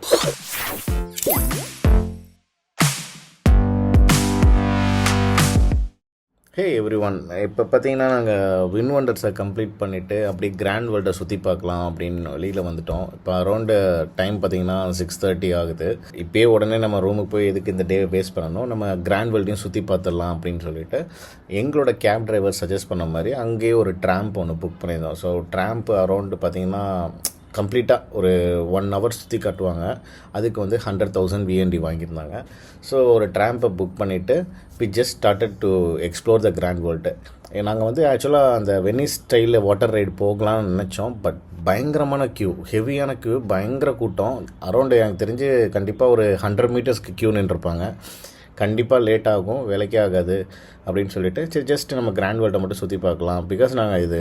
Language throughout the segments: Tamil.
ஹே எவ்ரி ஒன், இப்போ பார்த்தீங்கன்னா நாங்கள் வின் வண்டர்ஸை கம்ப்ளீட் பண்ணிவிட்டு அப்படி கிராண்ட் வேர்ல்டை சுற்றி பார்க்கலாம் அப்படின்னு வெளியில் வந்துட்டோம். இப்போ அரௌண்டு டைம் பார்த்தீங்கன்னா 6:30 ஆகுது. இப்போயே உடனே நம்ம ரூமுக்கு போய் எதுக்கு இந்த டேவை வேஸ்ட் பண்ணணும், நம்ம கிராண்ட் வேர்ல்டையும் சுற்றி பார்த்துடலாம் அப்படின்னு சொல்லிட்டு எங்களோட கேப் டிரைவர் சஜஸ்ட் பண்ண மாதிரி அங்கேயே ஒரு ட்ராம்ப் ஒன்று புக் பண்ணியிருந்தோம். ஸோ ட்ராம்ப் அரௌண்டு பார்த்தீங்கன்னா கம்ப்ளீட்டாக ஒரு 1 hour சுற்றி காட்டுவாங்க. அதுக்கு வந்து 100,000 VND வாங்கியிருந்தாங்க. ஸோ ஒரு ட்ராம்பை புக் பண்ணிவிட்டு we just started to explore the grand world. நாங்கள் வந்து ஆக்சுவலாக அந்த வெனிஸ் ஸ்டைலில் வாட்டர் ரைடு போகலான்னு நினச்சோம். பட் பயங்கரமான க்யூ, ஹெவியான க்யூ, பயங்கர கூட்டம். அரௌண்டு எனக்கு தெரிஞ்சு கண்டிப்பாக ஒரு 100 மீட்டர்ஸ்க்கு க்யூ நின்றுருப்பாங்க. கண்டிப்பாக லேட் ஆகும், வேலைக்கே ஆகாது அப்படின்னு சொல்லிட்டு சரி ஜஸ்ட் நம்ம கிராண்ட் வேர்ல்டை மட்டும் சுற்றி பார்க்கலாம். பிகாஸ் நாங்கள் இது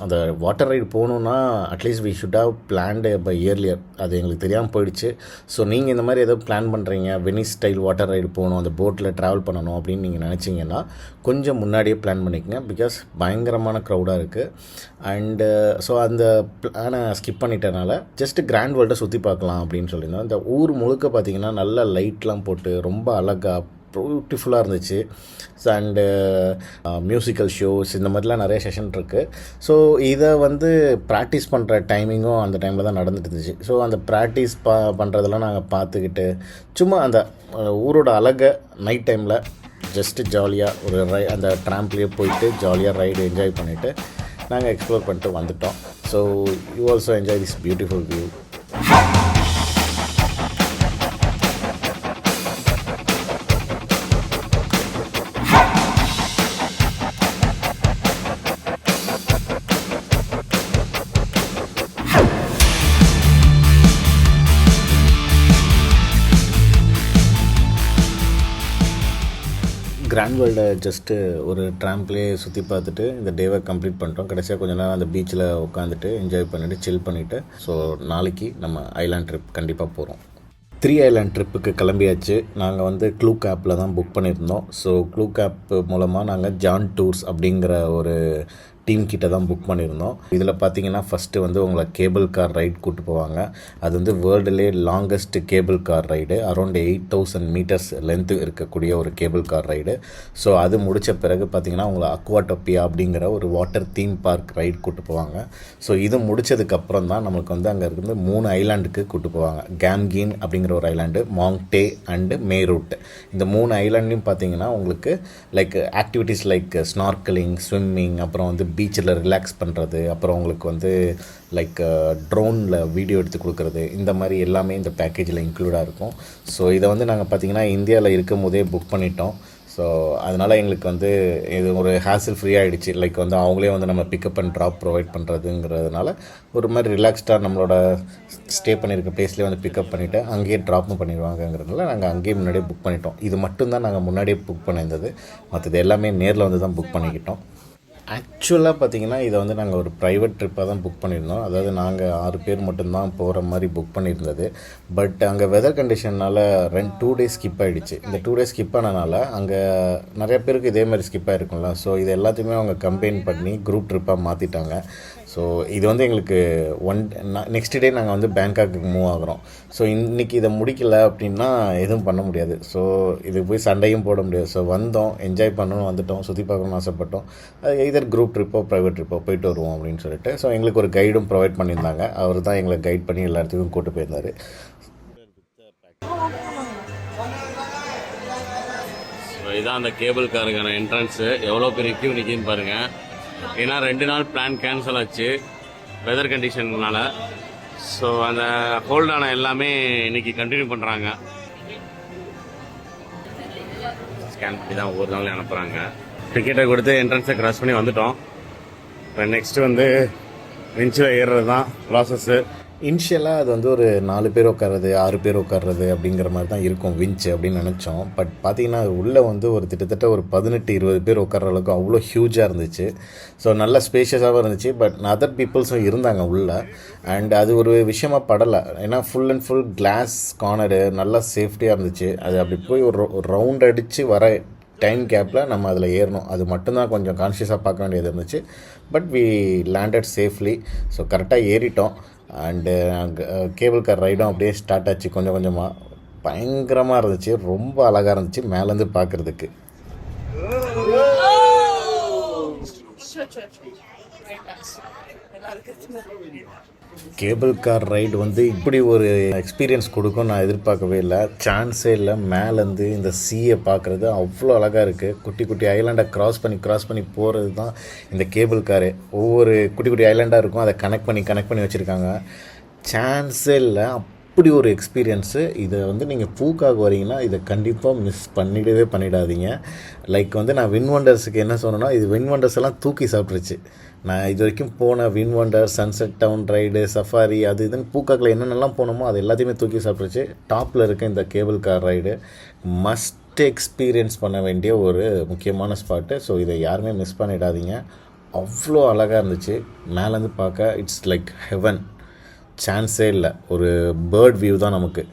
அந்த வாட்டர் ரைடு போகணுன்னா at least we should have planned by earlier. அது எங்களுக்கு தெரியாமல் போயிடுச்சு. ஸோ நீங்கள் இந்த மாதிரி ஏதோ பிளான் பண்ணுறீங்க, வெனிஸ் ஸ்டைல் வாட்டர் ரைடு போகணும், அந்த போட்டில் ட்ராவல் பண்ணணும் அப்படின்னு நீங்கள் நினச்சிங்கன்னா கொஞ்சம் முன்னாடியே பிளான் பண்ணிக்கங்க. பிகாஸ் பயங்கரமான க்ரௌடாக இருக்குது. அண்டு ஸோ அந்த பிளானை ஸ்கிப் பண்ணிட்டனால ஜஸ்ட்டு கிராண்ட் வேர்ல்டை சுற்றி பார்க்கலாம் அப்படின்னு சொல்லியிருந்தோம். இந்த ஊர் முழுக்க பார்த்திங்கன்னா நல்ல லைட்லாம் போட்டு ரொம்ப அழகாக பியூட்டிஃபுல்லாக இருந்துச்சு. அண்டு மியூசிக்கல் ஷோஸ் இந்த மாதிரிலாம் நிறைய செஷன் இருக்குது. ஸோ இதை வந்து ப்ராக்டிஸ் பண்ணுற டைமிங்கும் அந்த டைமில் தான் நடந்துட்டு இருந்துச்சு. ஸோ அந்த ப்ராக்டிஸ் பண்ணுறதெல்லாம் நாங்கள் பார்த்துக்கிட்டு சும்மா அந்த ஊரோட அழகை நைட் டைமில் ஜஸ்ட்டு ஜாலியாக ஒரு அந்த ட்ராம்ப்லேயே போயிட்டு ஜாலியாக ரைடு என்ஜாய் பண்ணிவிட்டு நாங்கள் எக்ஸ்ப்ளோர் பண்ணிட்டு வந்துட்டோம். So you also enjoy this beautiful view. Grand வேர்ல்டை ஜஸ்ட்டு ஒரு ட்ராம்ப்லேயே சுற்றி பார்த்துட்டு இந்த டேவை கம்ப்ளீட் பண்ணிட்டோம். கடைசியாக கொஞ்சம் நேரம் அந்த பீச்சில் உட்காந்துட்டு என்ஜாய் பண்ணிவிட்டு சில் பண்ணிவிட்டு ஸோ நாளைக்கு நம்ம ஐலாண்ட் ட்ரிப் கண்டிப்பாக போகிறோம். 3 ஐலாண்ட் ட்ரிப்புக்கு கிளம்பியாச்சு. நாங்கள் வந்து க்ளூக் ஆப்பில் தான் புக் பண்ணியிருந்தோம். ஸோ க்ளூக் ஆப் மூலமாக நாங்கள் ஜான் டூர்ஸ் அப்படிங்கிற ஒரு டீம் கிட்ட தான் புக் பண்ணியிருந்தோம். இதில் பார்த்தீங்கன்னா ஃபஸ்ட்டு வந்து உங்களை கேபிள் கார் ரைட் கூப்பிட்டு போவாங்க. அது வந்து வேர்ல்டுலே longest cable car ride, around 8,000 metres length இருக்கக்கூடிய ஒரு கேபிள் கார் ரைடு. ஸோ அது முடித்த பிறகு பார்த்தீங்கன்னா உங்களை அக்வாடோப்பியா அப்படிங்கிற ஒரு வாட்டர் தீம் பார்க் ரைடு கூப்பிட்டு போவாங்க. ஸோ இது முடித்ததுக்கப்புறம் தான் நம்மளுக்கு வந்து அங்கே இருந்து 3 ஐலாண்டுக்கு கூப்பிட்டு போவாங்க. கேம்கீன் அப்படிங்கிற ஒரு ஐலாண்டு, மாங்டே அண்டு மேரூட். இந்த 3 ஐலாண்ட்லையும் பார்த்தீங்கன்னா உங்களுக்கு like activities like snorkelling, swimming, அப்புறம் வந்து பீச்சில் ரிலாக்ஸ் பண்ணுறது, அப்புறம் உங்களுக்கு வந்து லைக் ட்ரோனில் வீடியோ எடுத்து கொடுக்குறது, இந்த மாதிரி எல்லாமே இந்த பேக்கேஜில் இன்க்ளூடாக இருக்கும். ஸோ இதை வந்து நாங்கள் பார்த்திங்கன்னா இந்தியாவில் இருக்கும் போதே புக் பண்ணிட்டோம். ஸோ அதனால் எங்களுக்கு வந்து இது ஒரு ஹேசில் ஃப்ரீ ஆகிடுச்சு. லைக் வந்து அவங்களே வந்து நம்ம பிக்கப் அண்ட் ட்ராப் ப்ரொவைட் பண்ணுறதுங்கிறதுனால ஒரு மாதிரி ரிலாக்ஸ்டாக நம்மளோட ஸ்டே பண்ணியிருக்க பிளேஸ்லேயே வந்து பிக்கப் பண்ணிவிட்டு அங்கேயே ட்ராப்பும் பண்ணிடுவாங்கங்கிறதுனால நாங்கள் அங்கேயே முன்னாடியே புக் பண்ணிட்டோம். இது மட்டும்தான் நாங்கள் முன்னாடியே புக் பண்ணியிருந்தது. மற்றது எல்லாமே நேரில் வந்து தான் புக் பண்ணிக்கிட்டோம். ஆக்சுவலாக பார்த்திங்கன்னா இதை வந்து நாங்கள் ஒரு ப்ரைவேட் ட்ரிப்பாக தான் புக் பண்ணியிருந்தோம். அதாவது நாங்கள் 6 பேர் மட்டும்தான் போகிற மாதிரி புக் பண்ணியிருந்தது. பட் அங்கே வெதர் கண்டிஷன்னால் 2 days ஸ்கிப் ஆகிடுச்சு. இந்த 2 days ஸ்கிப் ஆனனால அங்கே நிறைய பேருக்கு இதே மாதிரி ஸ்கிப் ஆகிருக்கும்ல. ஸோ இது எல்லாத்தையுமே அவங்க கம்பைன் பண்ணி குரூப் ட்ரிப்பாக மாற்றிட்டாங்க. ஸோ இது வந்து எங்களுக்கு நெக்ஸ்ட் டே நாங்கள் வந்து பேங்காக்கு மூவ் ஆகிறோம். ஸோ இன்றைக்கி இதை முடிக்கலை அப்படின்னா எதுவும் பண்ண முடியாது. ஸோ இது போய் சண்டையும் போட முடியாது. ஸோ வந்தோம், என்ஜாய் பண்ணணும், வந்துட்டோம், சுற்றி பார்க்கணும்னு ஆசைப்பட்டோம். அது எதர் குரூப் ட்ரிப்போ ப்ரைவேட் ட்ரிப்போ போயிட்டு வருவோம் அப்படின்னு சொல்லிட்டு ஸோ எங்களுக்கு ஒரு கைடும் ப்ரொவைட் பண்ணியிருந்தாங்க. அவர் தான் எங்களை கைட் பண்ணி எல்லா இடத்துக்கும் கூப்பிட்டு போயிருந்தார். ஸோ இதான் அந்த கேபிள் காருக்கான என்ட்ரன்ஸு. எவ்வளோ பெரிய கியூ நிற்கின்னு பாருங்கள். ஏன்னா 2 நாள் பிளான் கேன்சல் ஆச்சு வெதர் கண்டிஷன்னால. ஸோ அந்த ஹோல்டான எல்லாமே இன்றைக்கி கண்டினியூ பண்ணுறாங்க. ஸ்கேன் பண்ணி தான் ஒவ்வொரு நாளையும் அனுப்புகிறாங்க. டிக்கெட்டை கொடுத்து என்ட்ரன்ஸை க்ராஸ் பண்ணி வந்துட்டோம். இப்போ நெக்ஸ்ட்டு வந்து விஞ்சில் ஏறுறது தான் ப்ராசஸ்ஸு. இனிஷியலாக அது வந்து ஒரு 4 பேர் உட்கார்றது, 6 பேர் உட்கார்றது அப்படிங்கிற மாதிரி தான் இருக்கும் விஞ்ச் அப்படின்னு நினச்சோம். பட் பார்த்திங்கன்னா உள்ளே வந்து ஒரு கிட்டத்தட்ட ஒரு 18-20 பேர் உட்கார்ற அளவுக்கு அவ்வளோ ஹியூஜாக இருந்துச்சு. ஸோ நல்ல ஸ்பேஷியஸாகவும் இருந்துச்சு. பட் அதர் பீப்புள்ஸும் இருந்தாங்க உள்ளே. அண்ட் அது ஒரு விஷயமாக படலை. ஏன்னா full and full glass corner, நல்லா சேஃப்டியாக இருந்துச்சு. அது அப்படி போய் ஒரு ரவுண்ட் அடித்து வர டைம் கேப்பில் நம்ம அதில் ஏறணும். அது மட்டும்தான் கொஞ்சம் கான்ஷியஸாக பார்க்க வேண்டியது இருந்துச்சு. But we landed safely. So கரெக்டாக ஏறிட்டோம். அண்டு கேபிள் கார் ரைடும் அப்படியே ஸ்டார்ட் ஆச்சு கொஞ்சம் கொஞ்சமாக. பயங்கரமாக இருந்துச்சு, ரொம்ப அழகாக இருந்துச்சு மேலேருந்து பார்க்குறதுக்கு. கேபிள் கார் ரைடு வந்து இப்படி ஒரு எக்ஸ்பீரியன்ஸ் கொடுக்கும் நான் எதிர்பார்க்கவே இல்லை. சான்ஸே இல்லை. மேலேருந்து இந்த சீயை பார்க்குறது அவ்வளோ அழகாக இருக்குது. குட்டி குட்டி ஐலாண்டை க்ராஸ் பண்ணி போகிறது தான் இந்த கேபிள் காரு. ஒவ்வொரு குட்டி குட்டி ஐலாண்டாக இருக்கும், அதை கனெக்ட் பண்ணி வச்சுருக்காங்க. சான்ஸே இல்லை. அப்படி ஒரு எக்ஸ்பீரியன்ஸு. இதை வந்து நீங்கள் பூக்காக வரீங்கன்னா இதை கண்டிப்பாக மிஸ் பண்ணிடாதீங்க. லைக் வந்து நான் வின் வண்டர்ஸுக்கு என்ன சொன்னேன்னா, இது வின் வண்டர்ஸ் எல்லாம் தூக்கி சாப்பிட்ருச்சு. நான் இது வரைக்கும் போன Vin Wonder, Sunset Town ride, safari, அது இதுன்னு பூக்காக்கில் என்னென்னலாம் போனோமோ அது எல்லாத்தையுமே தூக்கி சாப்பிட்ருச்சு. டாப்பில் இருக்க இந்த cable car ride must experience பண்ண வேண்டிய ஒரு முக்கியமான ஸ்பாட்டு. ஸோ இதை யாருமே மிஸ் பண்ணிடாதீங்க. அவ்வளோ அழகாக இருந்துச்சு மேலேருந்து பார்க்க. It's like heaven. சான்ஸே இல்லை. ஒரு பேர்ட் வியூ தான் நமக்கு.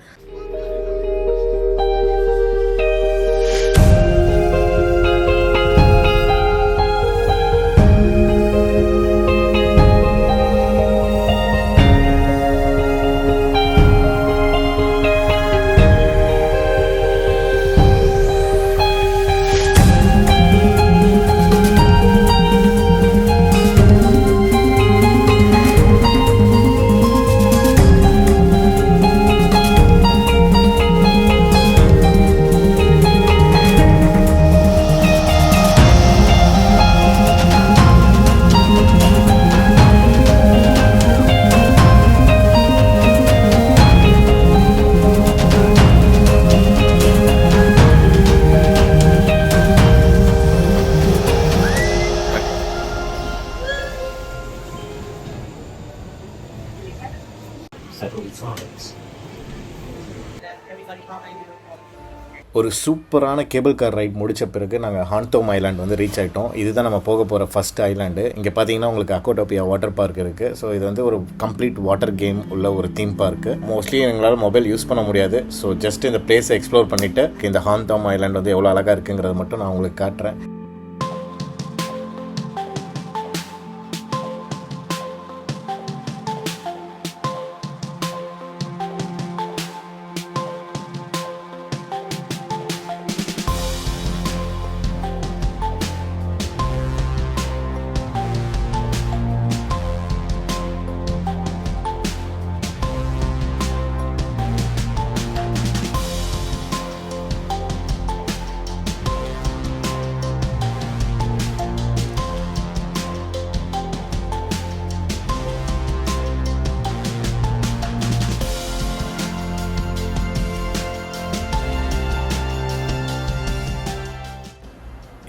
ஒரு சூப்பரான கேபிள் கார் ரைட் முடித்த பிறகு நாங்கள் ஹான்தோம் ஐலாண்ட் வந்து ரீச் ஆகிட்டோம். இதுதான் நம்ம போக போகிற ஃபஸ்ட் ஐலாண்டு. இங்கே பார்த்தீங்கன்னா உங்களுக்கு அக்கோட்டோபியா வாட்டர் பார்க் இருக்குது. ஸோ இது வந்து ஒரு கம்ப்ளீட் வாட்டர் கேம் உள்ள ஒரு தீம் பார்க்கு. மோஸ்ட்லி எங்களால் மொபைல் யூஸ் பண்ண முடியாது. ஸோ ஜஸ்ட் இந்த பிளேஸை எக்ஸ்ப்ளோர் பண்ணிவிட்டு இந்த ஹான்தோம் ஐலாண்ட் வந்து எவ்வளோ அழகாக இருக்குங்கிறத மட்டும் நான் உங்களுக்கு காட்டுறேன்.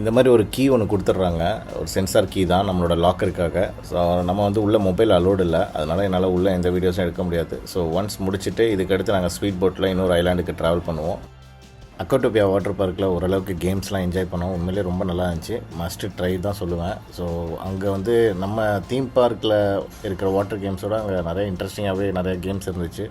இந்த மாதிரி ஒரு கீ ஒன்று கொடுத்துட்றாங்க. ஒரு சென்சார் கீ தான் நம்மளோட லாக்கருக்காக. ஸோ நம்ம வந்து உள்ளே மொபைல் அலோடு இல்லை, அதனால் என்னால் உள்ளே எந்த வீடியோஸும் எடுக்க முடியாது. ஸோ ஒன்ஸ் முடிச்சுட்டு இதுக்கடுத்து நாங்கள் ஸ்பீட் போட்டில் இன்னொரு ஐலாண்டுக்கு ட்ராவல் பண்ணுவோம். அக்கோட்டோபியா வாட்டர் பார்க்கில் ஓரளவுக்கு கேம்ஸ்லாம் என்ஜாய் பண்ணோம். உண்மையிலே ரொம்ப நல்லா இருந்துச்சு. மஸ்ட் ட்ரை தான் சொல்லுவேன். ஸோ அங்கே வந்து நம்ம தீம் பார்க்கில் இருக்கிற வாட்டர் கேம்ஸோடு அங்கே நிறைய இன்ட்ரெஸ்டிங்காகவே நிறைய கேம்ஸ் இருந்துச்சு.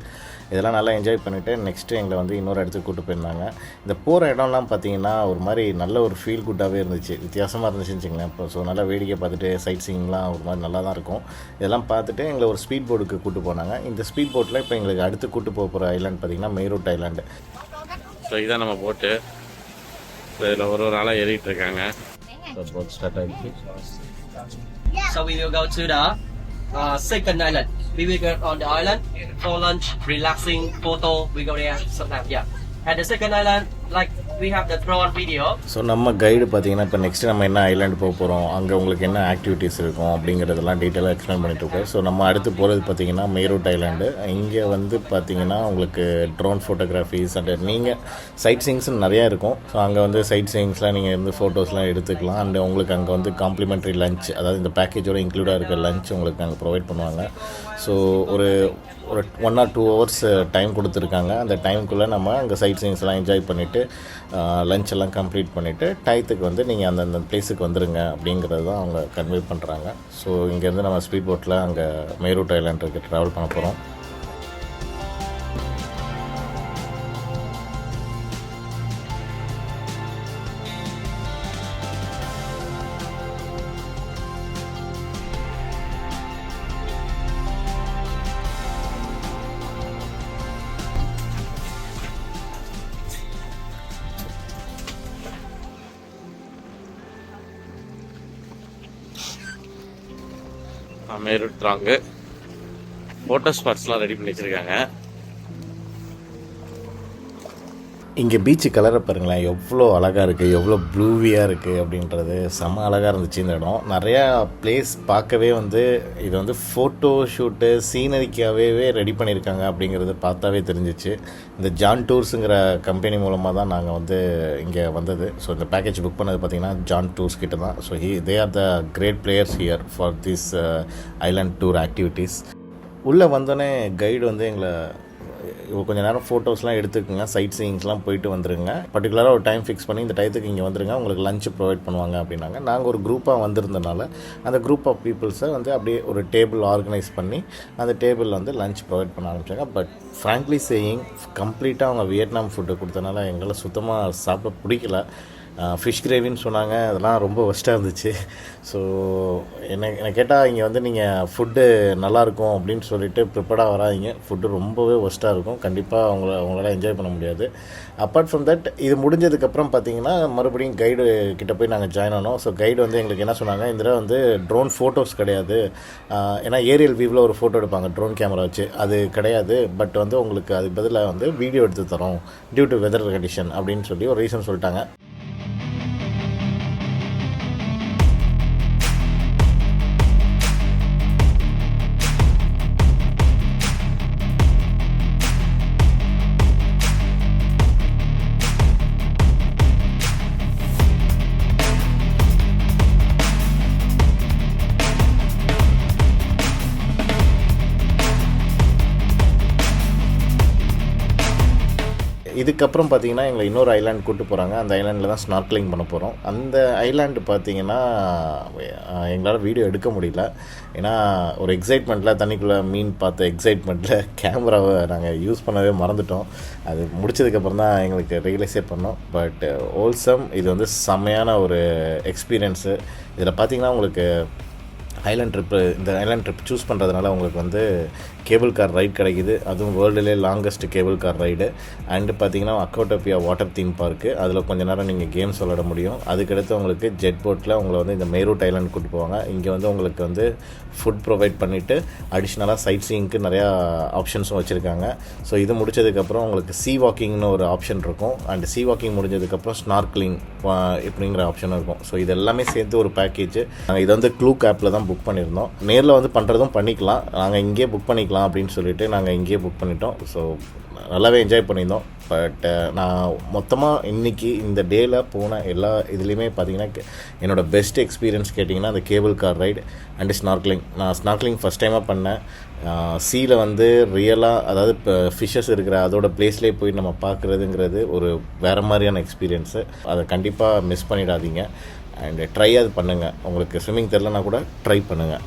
இதெல்லாம் நல்லா என்ஜாய் பண்ணிவிட்டு நெக்ஸ்ட்டு எங்களை வந்து இன்னொரு இடத்துக்கு கூப்பிட்டு போயிருந்தாங்க. இந்த போகிற இடம்லாம் பார்த்திங்கன்னா ஒரு மாதிரி நல்ல ஒரு ஃபீல் குட்டாகவே இருந்துச்சு. வித்தியாசமாக இருந்துச்சுன்னு வச்சுங்களேன். இப்போ ஸோ நல்லா வேடிக்கை பார்த்துட்டு சைட் சீயிங்லாம் ஒரு மாதிரி நல்லா தான் இருக்கும். இதெல்லாம் பார்த்துட்டு எங்களை ஒரு ஸ்பீட் போர்டுக்கு கூப்பிட்டு போனாங்க. இந்த ஸ்பீட் போட்டில் இப்போ எங்களுக்கு அடுத்து கூப்பிட்டு போகிற ஐலாண்ட் பார்த்திங்கன்னா மெய்ரூட் ஐலாண்டு. ஸோ இதுதான் நம்ம போட்டு. ஸோ இதில் ஒரு ஆளாக ஏறிட்டு இருக்காங்க. போட் ஸ்டார்ட் ஆகிடுச்சு. So we will go to the second island. We will go on the island for lunch, relaxing, photo. We go there sometime. Yeah. At the second island, like we have the drone video. So நம்ம கைடு பார்த்தீங்கன்னா இப்போ நெக்ஸ்ட்டு நம்ம என்ன ஐலாண்டு போக போகிறோம், அங்கே உங்களுக்கு என்ன ஆக்டிவிட்டீஸ் இருக்கும் அப்படிங்கிறதெல்லாம் டீட்டெயிலாக எக்ஸ்பிளைன் பண்ணிட்டுருக்கோம். ஸோ நம்ம அடுத்து போகிறது பார்த்திங்கன்னா மெய்ரூட் ஐலாண்டு. இங்கே வந்து பார்த்திங்கன்னா உங்களுக்கு ட்ரோன் ஃபோட்டோகிராஃபிஸ் அண்ட் நீங்கள் சைட் சீயிங்ஸ்னு நிறையா இருக்கும். ஸோ அங்கே வந்து சைட் சீயிங்ஸ்லாம் நீங்கள் இருந்து ஃபோட்டோஸ்லாம் எடுத்துக்கலாம். அண்ட் உங்களுக்கு அங்கே வந்து காம்ப்ளிமெண்ட்ரி லஞ்ச், அதாவது இந்த பேக்கேஜோட இன்க்ளூடாக இருக்க லஞ்ச் உங்களுக்கு அங்கே ப்ரொவைட் பண்ணுவாங்க. ஸோ ஒரு 1 or 2 hours டைம் கொடுத்துருக்காங்க. அந்த டைமுக்குள்ளே நம்ம அங்கே சைட் சீயிங்ஸ்லாம் என்ஜாய் பண்ணிவிட்டு லஞ்ச் எல்லாம் கம்ப்ளீட் பண்ணிவிட்டு டயத்துக்கு வந்து நீங்கள் அந்தந்த பிளேஸுக்கு வந்துடுங்க அப்படிங்கிறது தான் அவங்க கன்வே பண்ணுறாங்க. ஸோ இங்கேருந்து நம்ம ஸ்பீட் போட்டில் அங்கே மெய்ரூட் ஐலாண்டுக்கு ட்ராவல் பண்ண போகிறோம். மேரூட் ட்ராங்கு ஃபோட்டோ ஸ்பாட்ஸ்லாம் ரெடி பண்ணி வச்சுருக்காங்க. இங்கே பீச்சு கலரை பாருங்களேன், எவ்வளோ அழகாக இருக்குது, எவ்வளோ ப்ளூவியாக இருக்குது அப்படின்றது செம்ம அழகாக இருந்துச்சு இந்த இடம். நிறையா பிளேஸ் பார்க்கவே வந்து இது வந்து ஃபோட்டோ ஷூட்டு சீனரிக்காகவே ரெடி பண்ணியிருக்காங்க அப்படிங்கிறது பார்த்தாவே தெரிஞ்சிச்சு. இந்த ஜான் டூர்ஸுங்கிற கம்பெனி மூலமாக தான் நாங்கள் வந்து இங்கே வந்தது. ஸோ இந்த பேக்கேஜ் புக் பண்ணது பார்த்திங்கன்னா ஜான் டூர்ஸ் கிட்ட தான். So they are the great players here for this island tour activities. உள்ளே வந்தோடனே கைடு வந்து எங்களை கொஞ்சம் நேரம் ஃபோட்டோஸ்லாம் எடுத்துக்கோங்க, சைட் சீயிங்ஸ்லாம் போயிட்டு வந்துருங்க, பர்டிகுலராக ஒரு டைம் ஃபிக்ஸ் பண்ணி இந்த டயத்துக்கு இங்கே வந்துருங்க, உங்களுக்கு லஞ்ச் ப்ரொவைட் பண்ணுவாங்க அப்படின்னாங்க. நாங்கள் ஒரு குரூப்பாக வந்திருந்தனால அந்த குரூப் ஆஃப் பீப்புள்ஸை வந்து அப்படியே ஒரு டேபிள் ஆர்கனைஸ் பண்ணி அந்த டேபிளில் வந்து லஞ்ச் ப்ரொவைட் பண்ண ஆரம்பித்தாங்க. பட் ஃப்ராங்க்லி சேயிங் கம்ப்ளீட்டாக அவங்க வியட்நாம் ஃபுட்டு கொடுத்தனால எங்களால் சுத்தமாக சாப்பிட பிடிக்கல. ஃபிஷ் கிரேவின்னு சொன்னாங்க, அதெல்லாம் ரொம்ப ஒஸ்ட்டாக இருந்துச்சு. ஸோ என்னை கேட்டால் இங்கே வந்து நீங்கள் ஃபுட்டு நல்லாயிருக்கும் அப்படின்னு சொல்லிட்டு ப்ரிப்பேர்டாக வராதிங்க. ஃபுட்டு ரொம்பவே ஒஸ்ட்டாக இருக்கும், கண்டிப்பாக அவங்களால என்ஜாய் பண்ண முடியாது. அப்பார்ட் ஃப்ரம் தட் இது முடிஞ்சதுக்கப்புறம் பார்த்தீங்கன்னா மறுபடியும் கைடு கிட்டே போய் நாங்கள் ஜாயின் ஆனோம். ஸோ கைடு வந்து எங்களுக்கு என்ன சொன்னாங்க, இந்த தடவை வந்து ட்ரோன் ஃபோட்டோஸ் கிடையாது, ஏன்னா ஏரியல் வியூவில் ஒரு ஃபோட்டோ எடுப்பாங்க ட்ரோன் கேமரா வச்சு, அது கிடையாது, பட் வந்து உங்களுக்கு அதுக்கு பதிலாக வந்து வீடியோ எடுத்து தரோம் டியூ டு வெதர் கண்டிஷன் அப்படின்னு சொல்லி ஒரு ரீசன் சொல்லிட்டாங்க. இதுக்கப்புறம் பார்த்தீங்கன்னா எங்களை இன்னொரு ஐலாண்ட் கூப்பிட்டு போகிறாங்க. அந்த ஐலாண்டில் தான் ஸ்னார்க்லிங் பண்ண போகிறோம். அந்த ஐலாண்டு பார்த்தீங்கன்னா எங்களால் வீடியோ எடுக்க முடியல, ஏன்னா ஒரு எக்ஸைட்மெண்ட்டில் தண்ணிக்குள்ளே மீன் பார்த்த எக்ஸைட்மெண்ட்டில் கேமராவை நாங்கள் யூஸ் பண்ணவே மறந்துட்டோம். அது முடிச்சதுக்கப்புறம் தான் எங்களுக்கு ரியலைஸே பண்ணோம். பட் ஹோல்சம் இது வந்து செம்மையான ஒரு எக்ஸ்பீரியன்ஸு. இதில் பார்த்தீங்கன்னா உங்களுக்கு இந்த ஐலாண்ட் ட்ரிப் சூஸ் பண்ணுறதுனால உங்களுக்கு வந்து கேபிள் கார் ரைட் கிடைக்கிது, அதுவும் வேர்ல்டுலே longest cable car ride. And பார்த்தீங்கன்னா அக்வாடோபியா வாட்டர் தீம் பார்க்கு, அதில் கொஞ்சம் நேரம் நீங்கள் கேம்ஸ் விளாட முடியும். அதுக்கடுத்து உங்களுக்கு ஜெட் போட்டில் உங்களை வந்து இந்த மேரூட் ஐலாண்ட் கூப்பிட்டு போவாங்க. இங்கே வந்து உங்களுக்கு வந்து ஃபுட் ப்ரொவைட் பண்ணிவிட்டு அடிஷ்னலாக சைட் சீயிங்க்கு நிறையா ஆப்ஷன்ஸும் வச்சுருக்காங்க. ஸோ இது முடிச்சதுக்கப்புறம் உங்களுக்கு சீ வாக்கிங்னு ஒரு ஆப்ஷன் இருக்கும். அண்ட் சீ வாக்கிங் முடிஞ்சதுக்கப்புறம் ஸ்னார்க்லிங் இப்படிங்கிற ஆப்ஷன் இருக்கும். ஸோ இது எல்லாமே சேர்த்து ஒரு பேக்கேஜ். நாங்கள் இதை வந்து க்ளூக் ஆப்பில் தான் புக் பண்ணியிருந்தோம். நேரில் வந்து பண்ணுறதும் பண்ணிக்கலாம், நாங்கள் இங்கேயே புக் பண்ணிக்கலாம் அப்படின்னு சொல்லிட்டு நாங்கள் இங்கேயே புக் பண்ணிட்டோம். ஸோ நல்லாவே என்ஜாய் பண்ணியிருந்தோம். பட் நான் மொத்தமாக இன்றைக்கி இந்த டேயில் போன எல்லா இதுலேயுமே பார்த்திங்கன்னா என்னோடய பெஸ்ட் எக்ஸ்பீரியன்ஸ் கேட்டிங்கன்னா அந்த cable car ride and snorkelling. நான் ஸ்னார்க்லிங் ஃபஸ்ட் டைமாக பண்ணேன். சீல வந்து ரியலாக, அதாவது இப்போ ஃபிஷ்ஷஸ் இருக்கிற அதோட பிளேஸ்லேயே போய் நம்ம பார்க்குறதுங்கிறது ஒரு வேறு மாதிரியான எக்ஸ்பீரியன்ஸு. அதை கண்டிப்பாக மிஸ் பண்ணிடாதீங்க. அண்டு ட்ரை அது பண்ணுங்கள். உங்களுக்கு ஸ்விம்மிங் தெரிலனா கூட ட்ரை பண்ணுங்கள்.